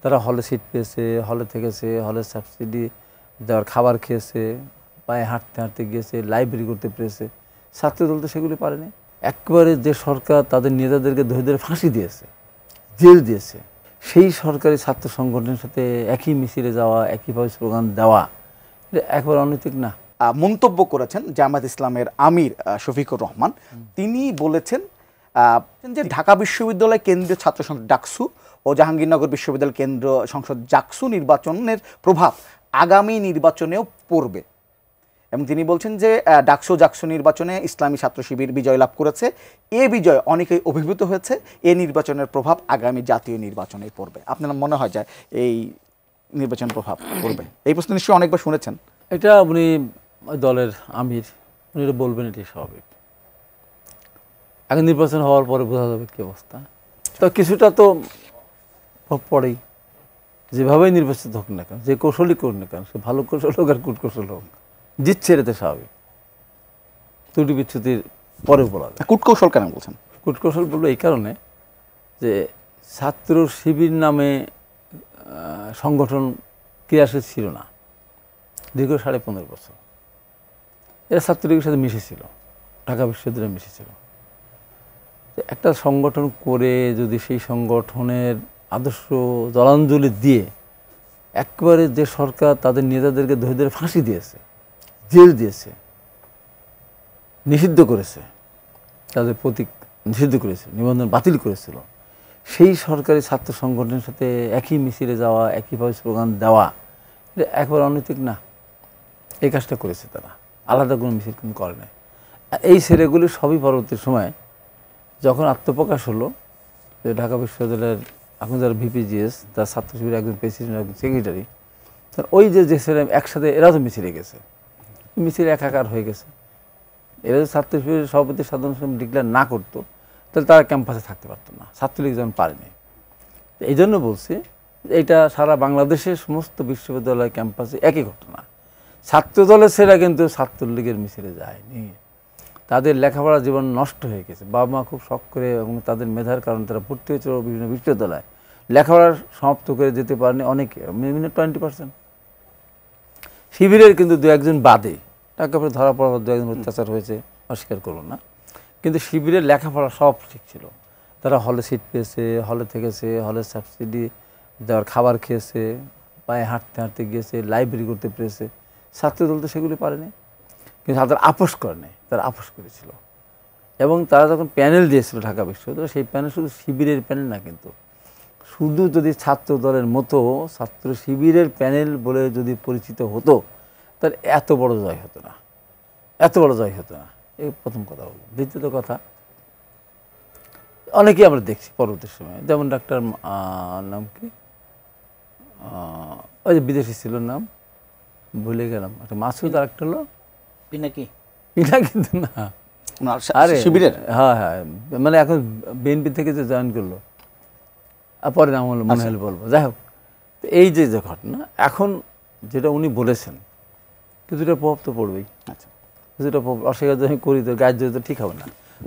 তারা হলে সিট পেয়েছে, হলে থেকেছে, হলে সাবসিডি দেওয়ার খাবার খেয়েছে, পায়ে হাঁটতে হাঁটতে গিয়েছে, লাইব্রেরি করতে পেরেছে। ছাত্রদল তো সেগুলি পারেনি। একবারে যে সরকার তাদের নেতাদেরকে ধরে ধরে ফাঁসি দিয়েছে, জেল দিয়েছে, সেই সরকারি ছাত্র সংগঠনের সাথে একই মিছিলে যাওয়া, একইভাবে স্লোগান দেওয়া, এটা একবার অনৈতিক না? মন্তব্য করেছেন জামায়াত ইসলামের আমির শফিকুর রহমান। তিনি বলেছেন যে ঢাকা বিশ্ববিদ্যালয় কেন্দ্রীয় ছাত্র সংসদ ডাকসু ও জাহাঙ্গীরনগর বিশ্ববিদ্যালয় কেন্দ্র সংসদ জাকসু নির্বাচনের প্রভাব আগামী নির্বাচনেও পড়বে। এবং তিনি বলছেন যে ডাকসু জাকসু নির্বাচনে ইসলামী ছাত্র শিবির বিজয় লাভ করেছে, এ বিজয় অনেকেই অভিভূত হয়েছে, এ নির্বাচনের প্রভাব আগামী জাতীয় নির্বাচনে পড়বে। আপনার মনে হয় যে এই নির্বাচন প্রভাব পড়বে? এই প্রশ্ন নিশ্চয়ই অনেকবার শুনেছেন। এটা উনি দলের আমির, উনি এটা বলবেন, এটি স্বাভাবিক। আগে নির্বাচন হওয়ার পরে বোঝা যাবে কী অবস্থা। তো কিছুটা তো পরেই যেভাবেই নির্বাচিত হোক না কেন, যে কৌশলই করুক না কেন, সে ভালো কৌশল হোক আর কূটকৌশল হোক, জিতছে এতে স্বাভাবিক। ত্রুটি বিচ্ছুতির পরে বলা যায়। কূটকৌশল কেন বলছেন? কূটকৌশল বলবো এই কারণে যে ছাত্র শিবির নামে সংগঠন ক্রিয়াশীল ছিল না দীর্ঘ 15.5 বছর। এরা ছাত্রলীগের সাথে মিশেছিল, ঢাকা বিশ্ববিদ্যালয়ে মিশেছিল। একটা সংগঠন করে যদি সেই সংগঠনের আদর্শ জলাঞ্জলি দিয়ে একবারে যে সরকার তাদের নেতাদেরকে ধরে ধরে ফাঁসি দিয়েছে, জেল দিয়েছে, নিষিদ্ধ করেছে, তাদের প্রতীক নিষিদ্ধ করেছে, নিবন্ধন বাতিল করেছিল, সেই সরকারি ছাত্র সংগঠনের সাথে একই মিছিলে যাওয়া, একইভাবে স্লোগান দেওয়া, এটা একবার অনৈতিক না? এই কাজটা করেছে তারা, আলাদা কোনো মিছিল কিন্তু করে নাই। এই ছেলেগুলি সবই পরবর্তী সময় যখন আত্মপ্রকাশ হলো যে ঢাকা বিশ্ববিদ্যালয়ের এখন যারা ভিপিজিএস, তার ছাত্র শিবিরের একজন প্রেসিডেন্ট, একজন সেক্রেটারি, ওই যে ছেলে একসাথে এরা তো মিছিলে গেছে, মিছিল একাকার হয়ে গেছে। এরা যদি ছাত্র শিবিরের সভাপতি সাধারণ সম্পাদক ডিক্লেয়ার না করতো তাহলে তারা ক্যাম্পাসে থাকতে পারতো না, ছাত্রলীগ যেমন পারেনি। এই জন্য বলছি এইটা সারা বাংলাদেশের সমস্ত বিশ্ববিদ্যালয় ক্যাম্পাসে একই ঘটনা। ছাত্রদলের ছেলেরা কিন্তু ছাত্রলীগের মিছিলে যায়নি, তাদের লেখাপড়া জীবন নষ্ট হয়ে গেছে। বাবা মা খুব শখ করে এবং তাদের মেধার কারণে তারা ভর্তি হয়েছিল বিভিন্ন বিশ্ববিদ্যালয়, লেখাপড়া সমাপ্ত করে যেতে পারেনি অনেকে, বিভিন্ন 20%। শিবিরের কিন্তু 2-1 বাদে, টাকা পরে ধরা পড়ার 2-1 অত্যাচার হয়েছে, অস্বীকার করল না, কিন্তু শিবিরের লেখাপড়া সব ঠিক ছিল। তারা হলে সিট পেয়েছে, হলে থেকেছে, হলে সাবসিডি দেওয়ার খাবার খেয়েছে, পায়ে হাঁটতে হাঁটতে গিয়েছে, লাইব্রেরি করতে পেরেছে। ছাত্রদল তো সেগুলি পারেনি, কিন্তু তাদের আপোষ করে নেই, তারা আপোষ করেছিল। এবং তারা যখন প্যানেল দিয়েছিল ঢাকা বিশ্ববিদ্যালয়, সেই প্যানেল শুধু শিবিরের প্যানেল না, কিন্তু শুধু যদি ছাত্র দলের মতো ছাত্র শিবিরের প্যানেল বলে যদি পরিচিত হতো তাহলে এত বড় জয় হতো না, এত বড় জয় হতো না। এই প্রথম কথা বলবো। দ্বিতীয়ত কথা, অনেকেই আমরা দেখছি পরবর্তী সময়ে, যেমন ডাক্তার নাম কি, ওই যে বিদেশি ছিল, নাম ভুলে গেলাম, একটা মাসুদ, আর একটা হলো পিনাকি, কিন্তু না, আরে শিবিরের, হ্যাঁ হ্যাঁ, মানে এখন বিএনপি থেকে যে জয়েন করলো, পরে নাম হলো মনে হলে বলবো। যাই হোক, এই যে ঘটনা এখন যেটা উনি বলেছেন, কিছুটা প্রভাব তো পড়বেই। আচ্ছা, কিছুটা অস্বীকার যদি আমি করি তো গায়ের জড়িত ঠিক হবে না।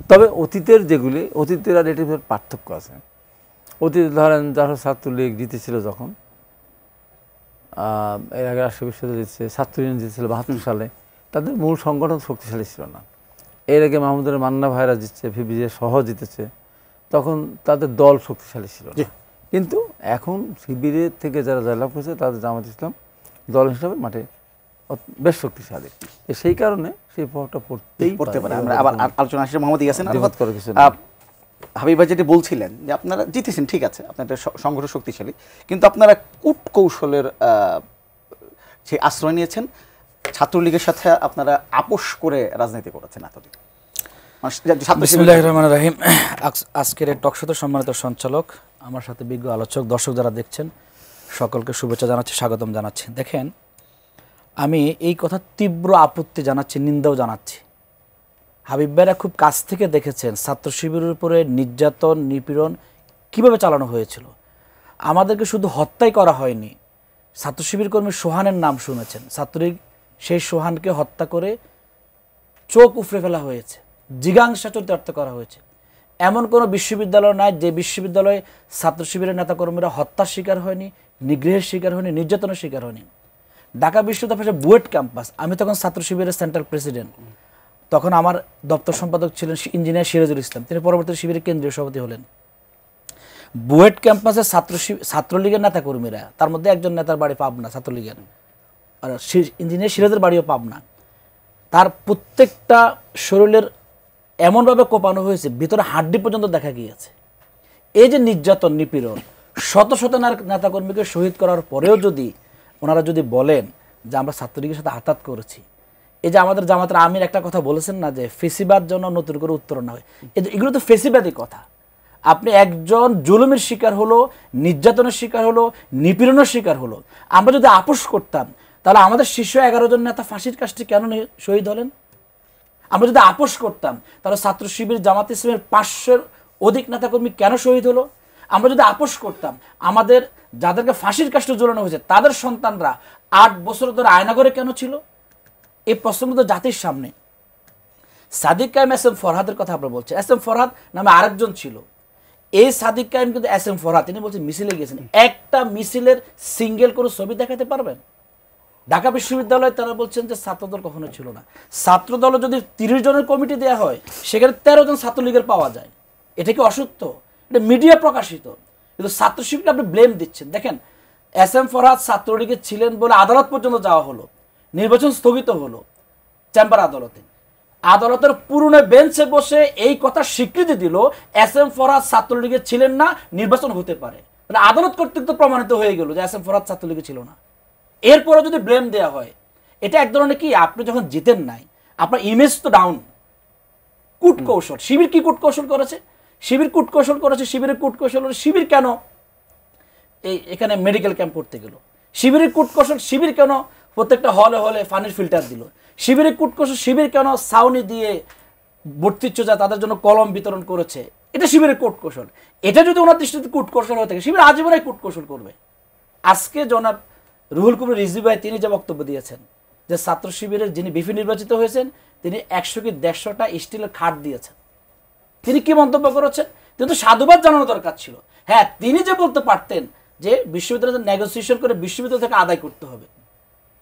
তবে অতীতের যেগুলি, অতীতের আর এটির ভিতরে পার্থক্য আছে। অতীতে ধরেন যারা ছাত্রলীগ জিতেছিল, যখন এর আগে রাষ্ট্রীয় বিশ্ববিদ্যালয় জিতেছে, ছাত্র ইউনিয়ন জিতেছিল 72 সালে, তাদের মূল সংগঠন শক্তিশালী ছিল না। এর আগে মাহমুদুর মান্না ভাইরা জিতছে, ভিবিজে সহ জিতেছে, তখন তাদের দল শক্তিশালী ছিল না। কিন্তু এখন শিবিরের থেকে যারা জয়লাভ করেছে তাদের জামাত ইসলাম দল হিসাবে মাঠে বেশ শক্তিশালী। সেই কারণে সেই প্রভাবটা পড়তে পারে। আমরা আবার আলোচনা আসলে মোহাম্মদ ইয়াসিন হাবিব ভাই যেটি বলছিলেন যে আপনারা জিতেছেন, ঠিক আছে, আপনাদের সংগঠন শক্তিশালী, কিন্তু আপনারা কূটকৌশলের সেই আশ্রয় নিয়েছেন, ছাত্রলীগের সাথে আপনারা আপোষ করে রাজনীতি করেছেন এতদিন। বিসমিল্লাহির রহমানির রহিম। আজকের এই টকশোতে সম্মানিত সঞ্চালক, আমার সাথে বিজ্ঞ আলোচক, দর্শক যারা দেখছেন সকলকে শুভেচ্ছা জানাচ্ছি, স্বাগতম জানাচ্ছি। দেখেন, আমি এই কথা তীব্র আপত্তি জানাচ্ছি, নিন্দাও জানাচ্ছি। হাবিব ভাইরা খুব কাছ থেকে দেখেছেন ছাত্র শিবিরের উপরে নির্যাতন, নিপীড়ন কীভাবে চালানো হয়েছিল। আমাদেরকে শুধু হত্যাই করা হয়নি, ছাত্র শিবির কর্মী সোহানের নাম শুনেছেন, ছাত্রলীগ সেই সোহানকে হত্যা করে চোখ উপড়ে ফেলা হয়েছে, জিজ্ঞাসা চরিতার্থ করা হয়েছে। এমন কোনো বিশ্ববিদ্যালয় নাই যে বিশ্ববিদ্যালয়ে ছাত্র শিবিরের নেতাকর্মীরা হত্যার শিকার হয়নি, নিগ্রহের শিকার হয়নি, নির্যাতনের শিকার হয়নি। ঢাকা বিশ্ববিদ্যালয়ের বুয়েট ক্যাম্পাস, আমি তখন ছাত্র শিবিরের সেন্ট্রাল প্রেসিডেন্ট, তখন আমার দপ্তর সম্পাদক ছিলেন ইঞ্জিনিয়ার সিরাজুল ইসলাম, তিনি পরবর্তী শিবিরের কেন্দ্রীয় সভাপতি হলেন। বুয়েট ক্যাম্পাসে ছাত্রলীগের নেতাকর্মীরা, তার মধ্যে একজন নেতার বাড়ি পাবনা ছাত্রলীগের, আর ইঞ্জিনিয়ার সিরাজের বাড়িও পাবনা, তার প্রত্যেকটা শরীরের এমনভাবে কোপানো হয়েছে ভিতরে হাড্ডি পর্যন্ত দেখা গিয়েছে। এই যে নির্যাতন নিপীড়ন, শত শত নেতাকর্মীকে শহীদ করার পরেও যদি ওনারা যদি বলেন যে আমরা ছাত্রলীগের সাথে আঘাত করেছি, এই যে আমাদের জামাতের আমির একটা কথা বলেছেন না যে ফেসিবাদ যেন নতুন করে উত্তরণ না হয়, এগুলো তো ফেসিবাদী কথা। আপনি একজন জুলুমের শিকার হলো, নির্যাতনের শিকার হলো, নিপীড়নের শিকার হলো, আমরা যদি আপোষ করতাম তাহলে আমাদের শীর্ষ 11 জন নেতা ফাঁসির কাজটি কেন শহীদ হলেন? আমরা যদি আপোষ করতাম তাহলে ছাত্র শিবির জামাত ইসলামের 500-এর অধিক নেতাকর্মী কেন শহীদ হলো? আমরা যদি আপোষ করতাম আমাদের যাদেরকে ফাঁসির কাজটি ঝোলানো হয়েছে তাদের সন্তানরা 8 বছর ধরে আয়নাঘরে কেন ছিল? এই প্রশ্নগুলো জাতির সামনে। সাদিক কায়েম এস এম ফরহাদের কথা আমরা বলছি, এস এম ফরহাদ নামে আরেকজন ছিল, এই সাদিক কায়েম কিন্তু এস এম ফরহাদ, তিনি বলছেন মিছিলে গিয়েছেন, একটা মিছিলের সিঙ্গেল কোনো ছবি দেখাতে পারবেন? ঢাকা বিশ্ববিদ্যালয়ে তারা বলছেন যে ছাত্রদল কখনো ছিল না। ছাত্রদল যদি 30 জনের কমিটি দেওয়া হয় সেখানে 13 জন ছাত্রলীগের পাওয়া যায়, এটা কি অসত্য? এটা মিডিয়া প্রকাশিত, কিন্তু ছাত্র শিবিরকে আপনি ব্লেম দিচ্ছেন। দেখেন এস এম ফরহাদ ছাত্রলীগের ছিলেন বলে আদালত পর্যন্ত যাওয়া হলো, নির্বাচন স্থগিত হলো চেম্বার আদালতে, আদালতের পুরনো বেঞ্চে বসে এই কথা স্বীকৃতি দিল এস এম ফরহাদ ছাত্রলীগের ছিলেন না, নির্বাচন হতে পারে। আদালত কর্তৃক তো প্রমাণিত হয়ে গেল যে এস এম ফরহাদ ছাত্রলীগে ছিল না। এরপরে যদি ব্লেম দেওয়া হয়, এটা এক ধরনের কি, আপনি যখন জিতেন নাই আপনার ইমেজ তো ডাউন। কূটকৌশল, শিবির কি কূটকৌশল করেছে? শিবির কূটকৌশল করেছে, শিবিরের কূটকৌশল শিবির কেন এখানে মেডিকেল ক্যাম্প করতে গেল? শিবিরের কূটকৌশল শিবির কেন প্রত্যেকটা হলে হলে পানির ফিল্টার দিল? শিবিরের কূটকৌশল শিবির কেন ছাউনি দিয়ে ভর্তিচ্ছুজা তাদের জন্য কলম বিতরণ করেছে? এটা শিবিরের কূটকৌশল। এটা যদি ওনার দৃষ্টিতে কূটকৌশল হয়ে থাকে, শিবির আজীবনই কূটকৌশল করবে। আজকে জনাব রুহুল কবির রিজভী ভাই তিনি যে বক্তব্য দিয়েছেন যে ছাত্র শিবিরের যিনি বিপি নির্বাচিত হয়েছেন তিনি 100 কি 150টা স্টিলের খাট দিয়েছেন, তিনি কি মন্তব্য করেছেন? কিন্তু সাধুবাদ জানানো দরকার ছিল। হ্যাঁ, তিনি যে বলতে পারতেন যে বিশ্ববিদ্যালয় নেগোসিয়েশন করে বিশ্ববিদ্যালয় থেকে আদায় করতে হবে,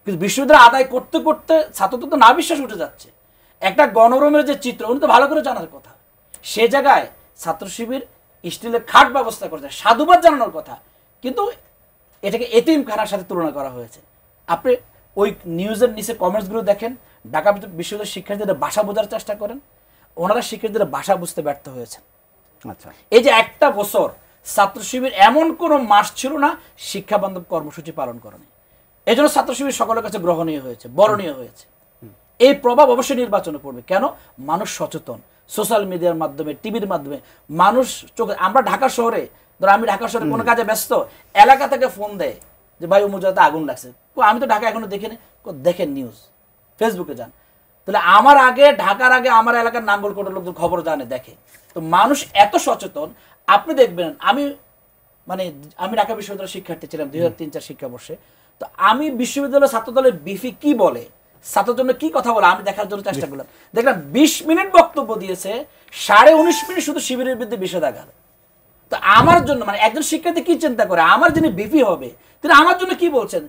কিন্তু বিশ্ববিদ্যালয় আদায় করতে করতে ছাত্রদের তো না বিশ্বাস উঠে যাচ্ছে। একটা গণরুমের যে চিত্র উনি তো ভালো করে জানার কথা, সে জায়গায় ছাত্র শিবির স্টিলের খাট ব্যবস্থা করেছে, সাধুবাদ জানানোর কথা, কিন্তু এটাকে এতিমখানার সাথে তুলনা করা হয়েছে। আপনি ওই নিউজের নিচে কমেন্টসগুলো দেখেন, ঢাকা বিশ্ববিদ্যালয়ের শিক্ষার্থীদের ভাষা বোঝার চেষ্টা করেন, ওনারা শিক্ষার্থীদের ভাষা বুঝতে ব্যর্থ হয়েছে। আচ্ছা, এই যে একটা বছর ছাত্র শিবির এমন কোনো মাস ছিল না শিক্ষা বান্ধব কর্মসূচি পালন করেনি, এই জন্য ছাত্র শিবির সকলের কাছে গ্রহণীয় হয়েছে, বরণীয় হয়েছে। এই প্রভাব অবশ্যই নির্বাচনে পড়বে। কেন? মানুষ সচেতন, সোশ্যাল মিডিয়ার মাধ্যমে, টিভির মাধ্যমে মানুষ চোখে। আমরা ঢাকা শহরে, ধরো আমি ঢাকা শহরে কোনো কাজে ব্যস্ত, এলাকা থেকে ফোন দেয় যে ভাই অমুক জায়গাতে আগুন লাগছে, আমি তো ঢাকা এখনো দেখিনি, দেখেন নিউজ, ফেসবুকে যান, তাহলে আমার আগে ঢাকার আগে আমার এলাকার নাঙ্গলকোটের লোকজন খবর জানে, দেখে। তো মানুষ এত সচেতন, আপনি দেখবেন আমি ঢাকা বিশ্ববিদ্যালয়ের শিক্ষার্থী ছিলাম 2003-04 শিক্ষাবর্ষে। তো আমি বিশ্ববিদ্যালয়ের ছাত্রদলের বিফি কি বলে, ছাত্রের জন্য কি কথা বলে আমি দেখার জন্য চেষ্টা করলাম। দেখলাম 20 মিনিট বক্তব্য দিয়েছে, 19.5 মিনিট শুধু শিবিরের বিরুদ্ধে বিষেধাগার। তো আমার জন্য একজন শিক্ষার্থী কি চিন্তা করে, আমার যিনি বিপি হবে তিনি আমার জন্য কি বলছেন?